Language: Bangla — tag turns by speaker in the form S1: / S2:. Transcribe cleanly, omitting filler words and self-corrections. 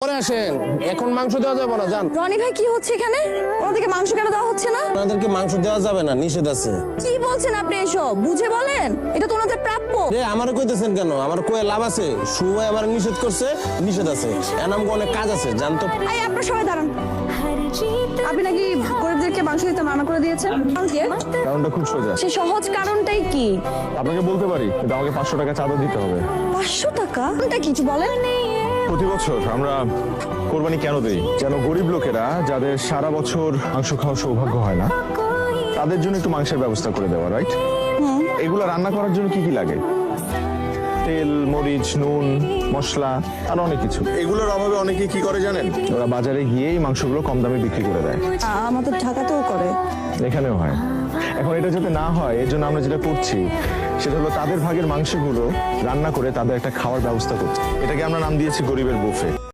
S1: পরে আসেন, এখন মাংস দেওয়া যাবে না। জান
S2: রনি ভাই, কি হচ্ছে এখানে? ওনাদেরকে মাংস কেন দেওয়া হচ্ছে না?
S1: আপনাদেরকে মাংস দেওয়া যাবে না, নিষেধ আছে।
S2: কি বলছেন আপনি এসব? বুঝে বলেন, এটা তো ওনাদের প্রাপ্য।
S1: রে আমারে কইতেছেন কেন? আমার কয়ে লাভ আছে? সুমাই আমার নিষেধ করছে, নিষেধ আছে। এনামকে অনেক কাজ আছে, জান তো।
S2: এই আপনারা সবাই দাঁড়ান। আপনি নাকি গরিবদেরকে মাংস দিতে মানা করে দিয়েছেন?
S3: কারণটা খুব সোজা।
S2: সে সহজ কারণটাই কি?
S3: আপনাকে বলতে পারি, কিন্তু আমাকে 500 টাকা চাঁদা দিতে হবে।
S2: 500 টাকা? কোনটা কিছু বলেন?
S3: প্রতি বছর আমরা কোরবানি কেন দেই? যেন গরিব লোকেরা, যাদের সারা বছর মাংস খাওয়ার সৌভাগ্য হয় না, তাদের জন্য একটু মাংসের ব্যবস্থা করে দেওয়া, রাইট? এগুলো রান্না করার জন্য কি কি লাগে? তেল, মরিচ, নুন, মশলা আর অনেক কিছু। এগুলোর অভাবে অনেকে কি করে জানেন? ওরা বাজারে গিয়েই মাংসগুলো কম দামে বিক্রি করে দেয়।
S2: আমাদের ঢাকাতেও করে।
S3: এখানেও হয়। এখন এটা যাতে না হয়, এর জন্য আমরা যেটা করছি সেটা হলো তাদের ভাগের মাংসগুলো রান্না করে তাদের একটা খাওয়ার ব্যবস্থা করছি। এটাকে আমরা নাম দিয়েছি গরিবের বুফে।